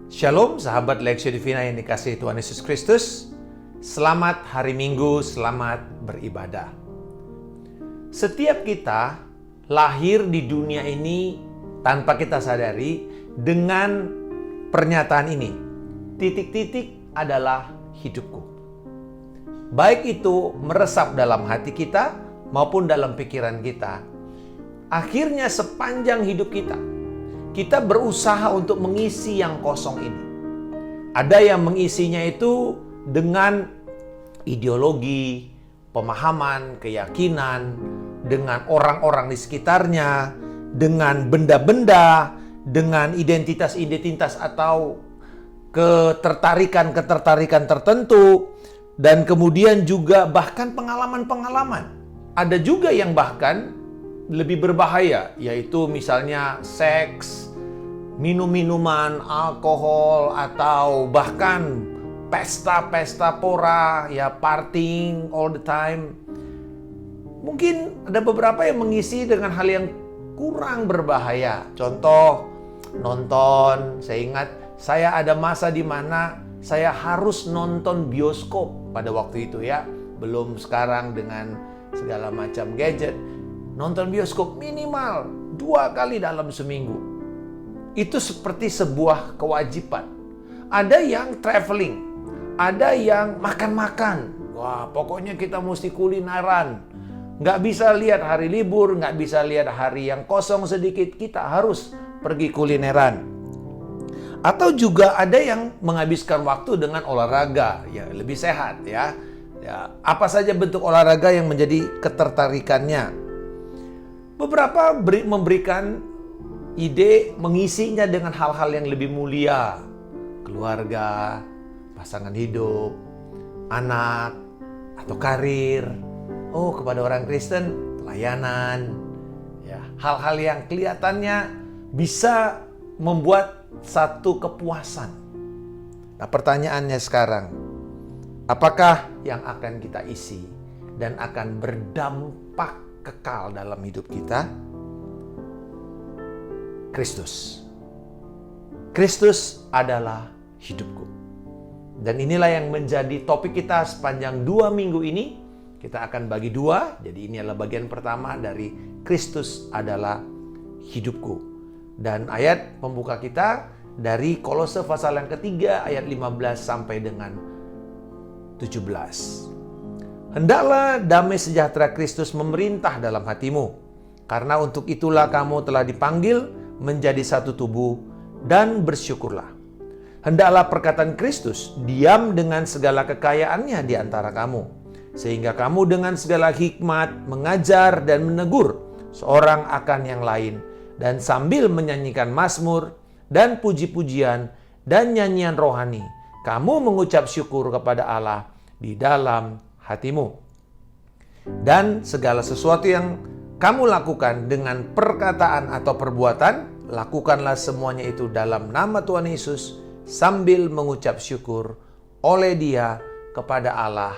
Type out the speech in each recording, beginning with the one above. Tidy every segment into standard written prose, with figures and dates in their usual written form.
Shalom sahabat Lexio Divina yang dikasihi Tuhan Yesus Kristus. Selamat hari Minggu, selamat beribadah. Setiap kita lahir di dunia ini tanpa kita sadari dengan pernyataan ini. Titik-titik adalah hidupku. Baik itu meresap dalam hati kita maupun dalam pikiran kita. Akhirnya sepanjang hidup kita berusaha untuk mengisi yang kosong ini. Ada yang mengisinya itu dengan ideologi, pemahaman, keyakinan, dengan orang-orang di sekitarnya, dengan benda-benda, dengan identitas-identitas atau ketertarikan tertentu, dan kemudian juga bahkan pengalaman-pengalaman. Ada juga yang bahkan lebih berbahaya, yaitu misalnya seks, minum-minuman, alkohol, atau bahkan pesta-pesta pora, ya partying all the time. Mungkin ada beberapa yang mengisi dengan hal yang kurang berbahaya. Contoh, nonton. Saya ingat, saya ada masa di mana saya harus nonton bioskop pada waktu itu ya. Belum sekarang dengan segala macam gadget. Nonton bioskop minimal 2 kali dalam seminggu. Itu seperti sebuah kewajiban. Ada yang traveling, ada yang makan-makan. Wah, pokoknya kita mesti kulineran. Nggak bisa lihat hari libur, nggak bisa lihat hari yang kosong sedikit. Kita harus pergi kulineran. Atau juga ada yang menghabiskan waktu dengan olahraga, ya lebih sehat ya. Apa saja bentuk olahraga yang menjadi ketertarikannya. Beberapa memberikan ide mengisinya dengan hal-hal yang lebih mulia. Keluarga, pasangan hidup, anak, atau karir. Oh, kepada orang Kristen, pelayanan. Ya, hal-hal yang kelihatannya bisa membuat satu kepuasan. Nah, pertanyaannya sekarang, apakah yang akan kita isi dan akan berdampak kekal dalam hidup kita? Kristus. Kristus adalah hidupku. Dan inilah yang menjadi topik kita sepanjang 2 minggu ini. Kita akan bagi 2. Jadi ini adalah bagian pertama dari Kristus adalah hidupku. Dan ayat pembuka kita dari Kolose pasal yang ketiga ayat 15 sampai dengan 17. Hendaklah damai sejahtera Kristus memerintah dalam hatimu, karena untuk itulah kamu telah dipanggil menjadi satu tubuh, dan bersyukurlah. Hendaklah perkataan Kristus diam dengan segala kekayaannya di antara kamu, sehingga kamu dengan segala hikmat mengajar dan menegur seorang akan yang lain, dan sambil menyanyikan mazmur dan puji-pujian dan nyanyian rohani, kamu mengucap syukur kepada Allah di dalam hatimu. Dan segala sesuatu yang kamu lakukan dengan perkataan atau perbuatan, lakukanlah semuanya itu dalam nama Tuhan Yesus sambil mengucap syukur oleh Dia kepada Allah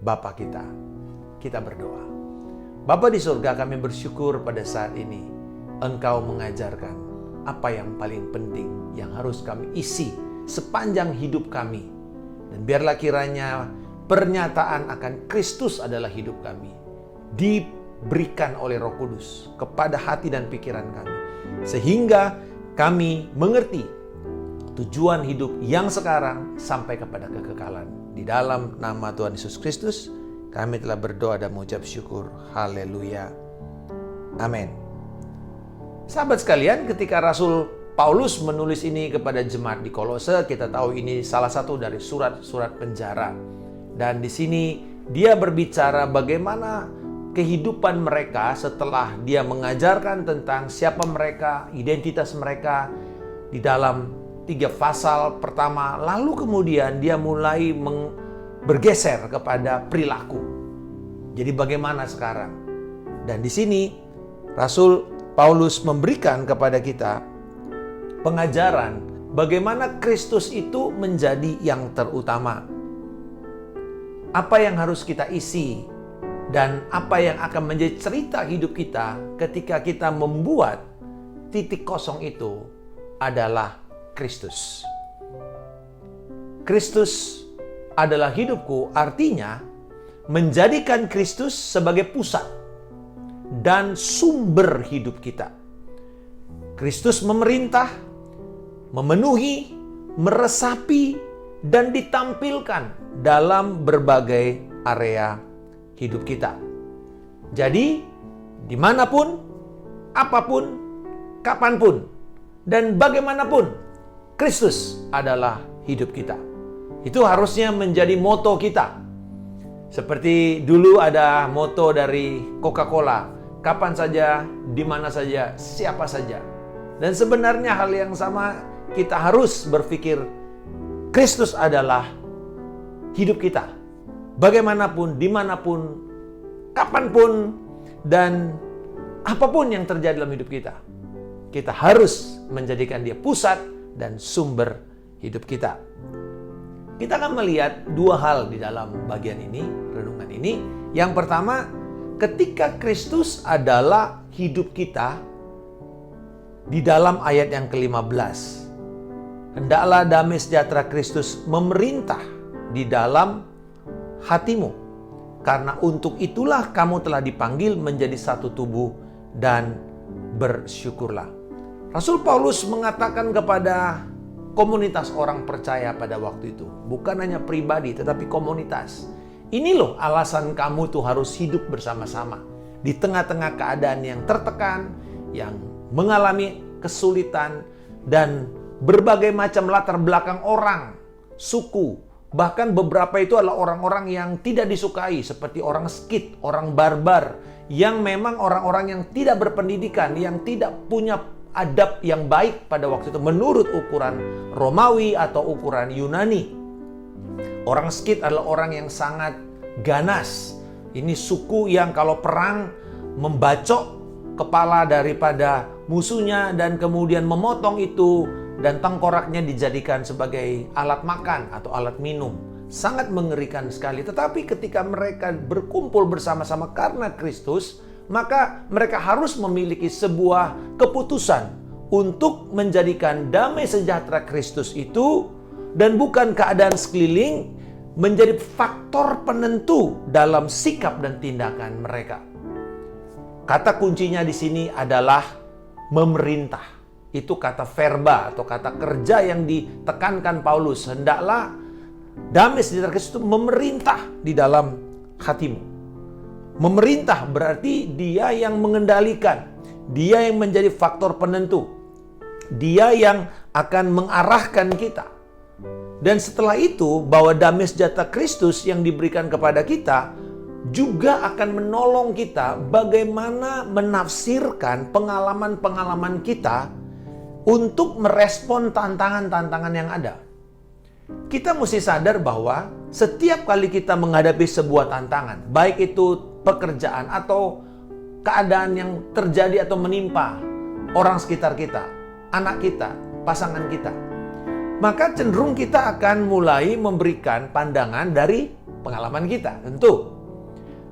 Bapa kita. Kita berdoa. Bapa di surga, kami bersyukur pada saat ini Engkau mengajarkan apa yang paling penting yang harus kami isi sepanjang hidup kami. Dan biarlah kiranya pernyataan akan Kristus adalah hidup kami diberikan oleh Roh Kudus kepada hati dan pikiran kami, sehingga kami mengerti tujuan hidup yang sekarang sampai kepada kekekalan. Di dalam nama Tuhan Yesus Kristus kami telah berdoa dan mengucap syukur. Haleluya. Amin. Sahabat sekalian, ketika Rasul Paulus menulis ini kepada jemaat di Kolose, kita tahu ini salah satu dari surat-surat penjara. Dan di sini dia berbicara bagaimana kehidupan mereka setelah dia mengajarkan tentang siapa mereka, identitas mereka di dalam 3 pasal pertama. Lalu kemudian dia mulai bergeser kepada perilaku. Jadi bagaimana sekarang? Dan di sini Rasul Paulus memberikan kepada kita pengajaran bagaimana Kristus itu menjadi yang terutama. Apa yang harus kita isi dan apa yang akan menjadi cerita hidup kita ketika kita membuat titik kosong itu adalah Kristus. Kristus adalah hidupku artinya menjadikan Kristus sebagai pusat dan sumber hidup kita. Kristus memerintah, memenuhi, meresapi, dan ditampilkan dalam berbagai area hidup kita. Jadi, dimanapun, apapun, kapanpun, dan bagaimanapun, Kristus adalah hidup kita. Itu harusnya menjadi moto kita. Seperti dulu ada moto dari Coca-Cola, kapan saja, di mana saja, siapa saja. Dan sebenarnya hal yang sama, kita harus berpikir, Kristus adalah hidup kita. Bagaimanapun, dimanapun, kapanpun, dan apapun yang terjadi dalam hidup kita. Kita harus menjadikan dia pusat dan sumber hidup kita. Kita akan melihat dua hal di dalam bagian ini, renungan ini. Yang pertama, ketika Kristus adalah hidup kita, di dalam ayat yang ke-15. Hendaklah damai sejahtera Kristus memerintah di dalam hatimu, karena untuk itulah kamu telah dipanggil menjadi satu tubuh dan bersyukurlah. Rasul Paulus mengatakan kepada komunitas orang percaya pada waktu itu, bukan hanya pribadi tetapi komunitas. Ini loh alasan kamu tuh harus hidup bersama-sama di tengah-tengah keadaan yang tertekan, yang mengalami kesulitan, dan berbagai macam latar belakang orang, suku, bahkan beberapa itu adalah orang-orang yang tidak disukai, seperti orang Skit, orang barbar, yang memang orang-orang yang tidak berpendidikan, yang tidak punya adab yang baik pada waktu itu menurut ukuran Romawi atau ukuran Yunani. Orang Skit adalah orang yang sangat ganas. Ini suku yang kalau perang membacok kepala daripada musuhnya dan kemudian memotong itu dan tengkoraknya dijadikan sebagai alat makan atau alat minum. Sangat mengerikan sekali. Tetapi ketika mereka berkumpul bersama-sama karena Kristus, maka mereka harus memiliki sebuah keputusan untuk menjadikan damai sejahtera Kristus itu dan bukan keadaan sekeliling menjadi faktor penentu dalam sikap dan tindakan mereka. Kata kuncinya di sini adalah memerintah. Itu kata verba atau kata kerja yang ditekankan Paulus. Hendaklah damai sejahtera Kristus itu memerintah di dalam hatimu. Memerintah berarti dia yang mengendalikan, dia yang menjadi faktor penentu, dia yang akan mengarahkan kita. Dan setelah itu, bahwa damai sejahtera Kristus yang diberikan kepada kita juga akan menolong kita bagaimana menafsirkan pengalaman-pengalaman kita untuk merespon tantangan-tantangan yang ada. Kita mesti sadar bahwa setiap kali kita menghadapi sebuah tantangan, baik itu pekerjaan atau keadaan yang terjadi atau menimpa orang sekitar kita, anak kita, pasangan kita, maka cenderung kita akan mulai memberikan pandangan dari pengalaman kita, tentu.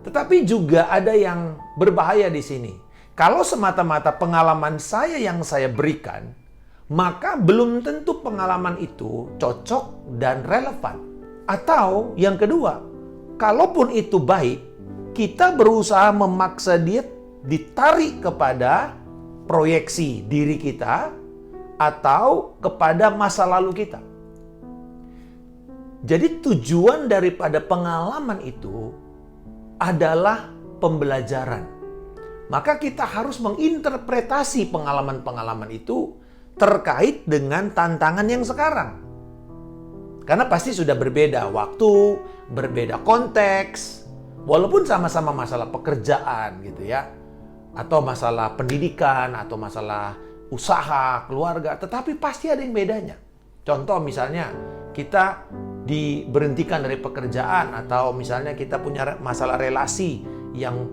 Tetapi juga ada yang berbahaya di sini. Kalau semata-mata pengalaman saya yang saya berikan, maka belum tentu pengalaman itu cocok dan relevan. Atau yang kedua, kalaupun itu baik, kita berusaha memaksa dia ditarik kepada proyeksi diri kita atau kepada masa lalu kita. Jadi tujuan daripada pengalaman itu adalah pembelajaran. Maka kita harus menginterpretasi pengalaman-pengalaman itu terkait dengan tantangan yang sekarang. Karena pasti sudah berbeda waktu, berbeda konteks, walaupun sama-sama masalah pekerjaan gitu ya, atau masalah pendidikan, atau masalah usaha, keluarga, tetapi pasti ada yang bedanya. Contoh misalnya, kita diberhentikan dari pekerjaan, atau misalnya kita punya masalah relasi yang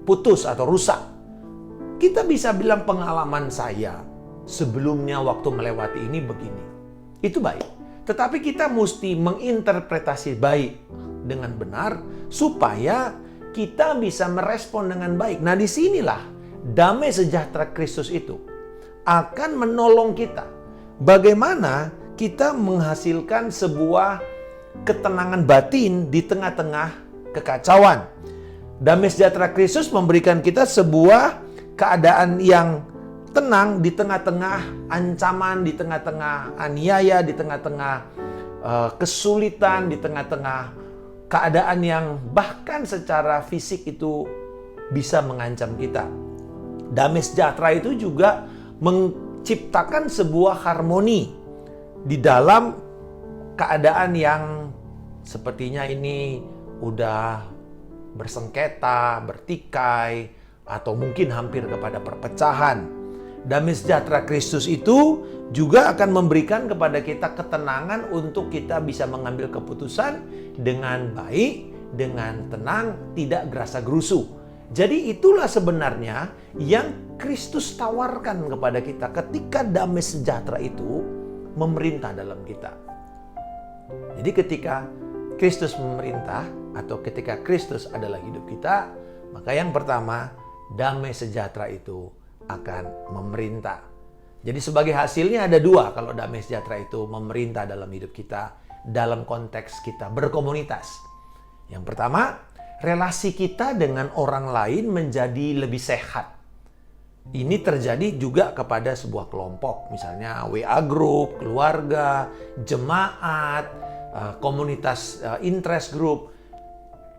putus atau rusak. Kita bisa bilang pengalaman saya sebelumnya waktu melewati ini begini. Itu baik. Tetapi kita mesti menginterpretasi baik dengan benar supaya kita bisa merespon dengan baik. Nah, disinilah damai sejahtera Kristus itu akan menolong kita. Bagaimana kita menghasilkan sebuah ketenangan batin di tengah-tengah kekacauan. Damai sejahtera Kristus memberikan kita sebuah keadaan yang tenang di tengah-tengah ancaman, di tengah-tengah aniaya, di tengah-tengah kesulitan, di tengah-tengah keadaan yang bahkan secara fisik itu bisa mengancam kita. Damai sejahtera itu juga menciptakan sebuah harmoni di dalam keadaan yang sepertinya ini udah bersengketa, bertikai, atau mungkin hampir kepada perpecahan. Damai sejahtera Kristus itu juga akan memberikan kepada kita ketenangan untuk kita bisa mengambil keputusan dengan baik, dengan tenang, tidak gerasa-gerusu. Jadi itulah sebenarnya yang Kristus tawarkan kepada kita ketika damai sejahtera itu memerintah dalam kita. Jadi ketika Kristus memerintah atau ketika Kristus adalah hidup kita, maka yang pertama, damai sejahtera itu akan memerintah. Jadi sebagai hasilnya ada dua kalau damai sejahtera itu memerintah dalam hidup kita, dalam konteks kita berkomunitas. Yang pertama, relasi kita dengan orang lain menjadi lebih sehat. Ini terjadi juga kepada sebuah kelompok, misalnya WA group, keluarga, jemaat, komunitas interest group.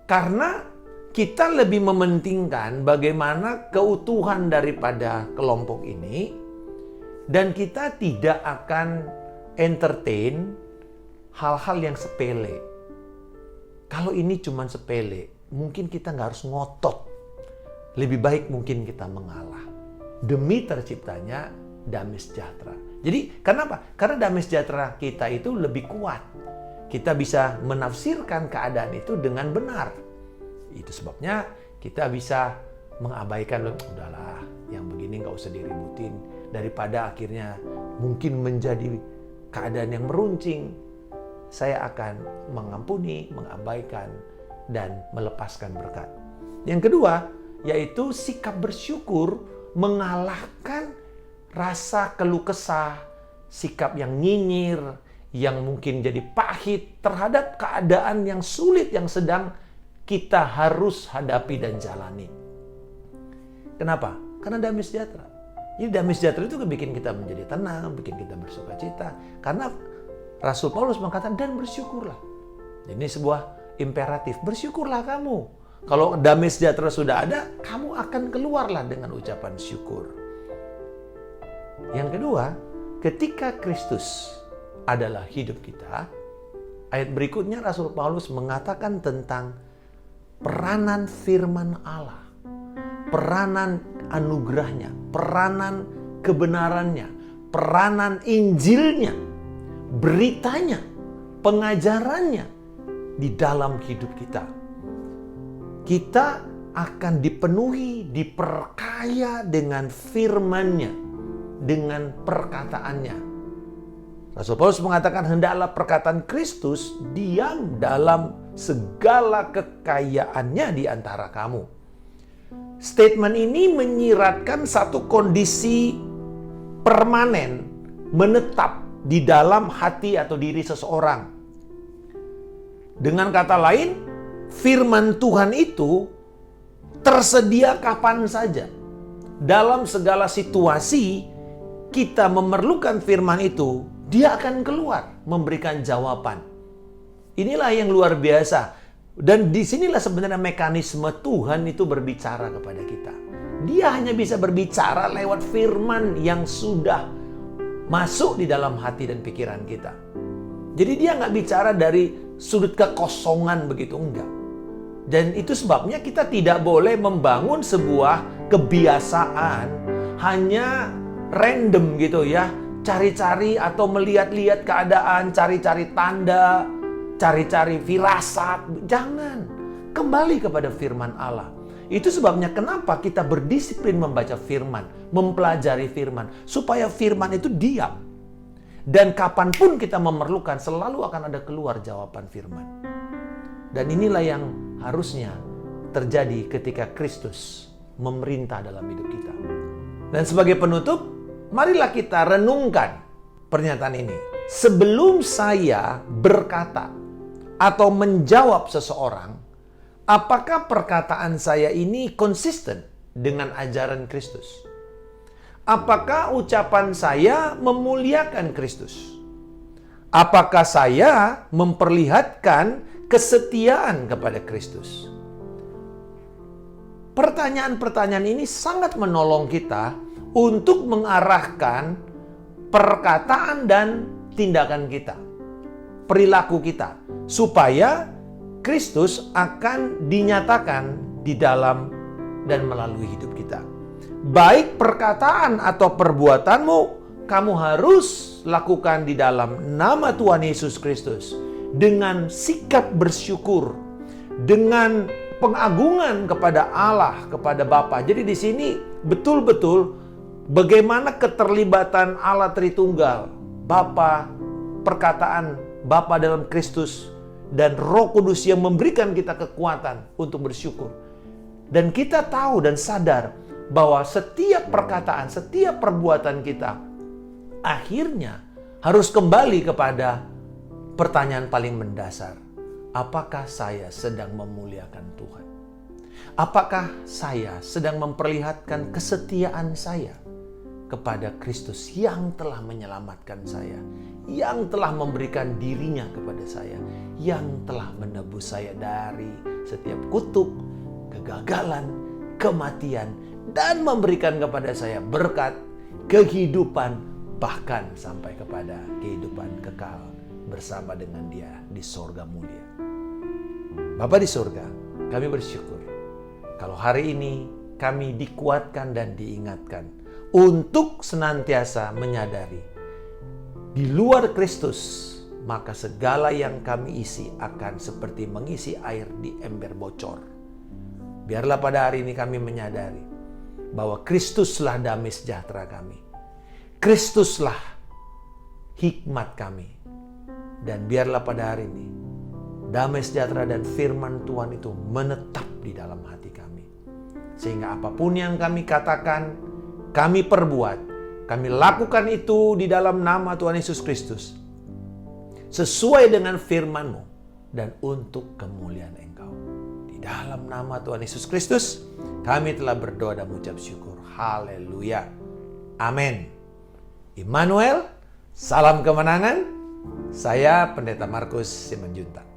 Karena kita lebih mementingkan bagaimana keutuhan daripada kelompok ini, dan kita tidak akan entertain hal-hal yang sepele. Kalau ini cuma sepele, mungkin kita nggak harus ngotot. Lebih baik mungkin kita mengalah demi terciptanya damai sejahtera. Jadi kenapa? Karena damai sejahtera kita itu lebih kuat. Kita bisa menafsirkan keadaan itu dengan benar. Itu sebabnya kita bisa mengabaikan, udahlah yang begini nggak usah diributin, daripada akhirnya mungkin menjadi keadaan yang meruncing. Saya akan mengampuni, mengabaikan, dan melepaskan berkat. Yang kedua, yaitu sikap bersyukur mengalahkan rasa keluh kesah, sikap yang nyinyir, yang mungkin jadi pahit terhadap keadaan yang sulit yang sedang kita harus hadapi dan jalani. Kenapa? Karena damai sejahtera. Jadi damai sejahtera itu bikin kita menjadi tenang, bikin kita bersuka cita. Karena Rasul Paulus mengatakan, dan bersyukurlah. Ini sebuah imperatif, bersyukurlah kamu. Kalau damai sejahtera sudah ada, kamu akan keluarlah dengan ucapan syukur. Yang kedua, ketika Kristus adalah hidup kita, ayat berikutnya Rasul Paulus mengatakan tentang peranan firman Allah, peranan anugerahnya, peranan kebenarannya, peranan Injilnya, beritanya, pengajarannya di dalam hidup kita. Kita akan dipenuhi, diperkaya dengan firman-Nya, dengan perkataannya. Rasul Paulus mengatakan, hendaklah perkataan Kristus diam dalam segala kekayaannya di antara kamu. Statement ini menyiratkan satu kondisi permanen, menetap di dalam hati atau diri seseorang. Dengan kata lain, firman Tuhan itu tersedia kapan saja. Dalam segala situasi, kita memerlukan firman itu, dia akan keluar memberikan jawaban. Inilah yang luar biasa. Dan disinilah sebenarnya mekanisme Tuhan itu berbicara kepada kita. Dia hanya bisa berbicara lewat firman yang sudah masuk di dalam hati dan pikiran kita. Jadi dia nggak bicara dari sudut kekosongan begitu, enggak. Dan itu sebabnya kita tidak boleh membangun sebuah kebiasaan hanya random gitu ya. Cari-cari atau melihat-lihat keadaan, cari-cari tanda, cari-cari firasat. Jangan. Kembali kepada firman Allah. Itu sebabnya kenapa kita berdisiplin membaca firman, mempelajari firman, supaya firman itu diam. Dan kapanpun kita memerlukan, selalu akan ada keluar jawaban firman. Dan inilah yang harusnya terjadi ketika Kristus memerintah dalam hidup kita. Dan sebagai penutup, marilah kita renungkan pernyataan ini. Sebelum saya berkata atau menjawab seseorang, apakah perkataan saya ini konsisten dengan ajaran Kristus? Apakah ucapan saya memuliakan Kristus? Apakah saya memperlihatkan kesetiaan kepada Kristus? Pertanyaan-pertanyaan ini sangat menolong kita untuk mengarahkan perkataan dan tindakan kita, perilaku kita, supaya Kristus akan dinyatakan di dalam dan melalui hidup kita. Baik perkataan atau perbuatanmu, kamu harus lakukan di dalam nama Tuhan Yesus Kristus dengan sikap bersyukur, dengan pengagungan kepada Allah, kepada Bapa. Jadi di sini betul-betul bagaimana keterlibatan Allah Tritunggal, Bapa, perkataan Bapa dalam Kristus, dan Roh Kudus yang memberikan kita kekuatan untuk bersyukur. Dan kita tahu dan sadar bahwa setiap perkataan, setiap perbuatan kita akhirnya harus kembali kepada pertanyaan paling mendasar. Apakah saya sedang memuliakan Tuhan? Apakah saya sedang memperlihatkan kesetiaan saya kepada Kristus yang telah menyelamatkan saya, yang telah memberikan dirinya kepada saya, yang telah menebus saya dari setiap kutuk, kegagalan, kematian, dan memberikan kepada saya berkat, kehidupan, bahkan sampai kepada kehidupan kekal bersama dengan Dia di sorga mulia. Bapa di sorga, kami bersyukur kalau hari ini kami dikuatkan dan diingatkan untuk senantiasa menyadari di luar Kristus, maka segala yang kami isi akan seperti mengisi air di ember bocor. Biarlah pada hari ini kami menyadari bahwa Kristuslah damai sejahtera kami. Kristuslah hikmat kami. Dan biarlah pada hari ini damai sejahtera dan firman Tuhan itu menetap di dalam hati kami. Sehingga apapun yang kami katakan, kami perbuat, kami lakukan itu di dalam nama Tuhan Yesus Kristus, sesuai dengan firman-Mu dan untuk kemuliaan Engkau. Di dalam nama Tuhan Yesus Kristus, kami telah berdoa dan mengucap syukur. Haleluya. Amin. Immanuel, salam kemenangan. Saya Pendeta Markus Simanjuntak.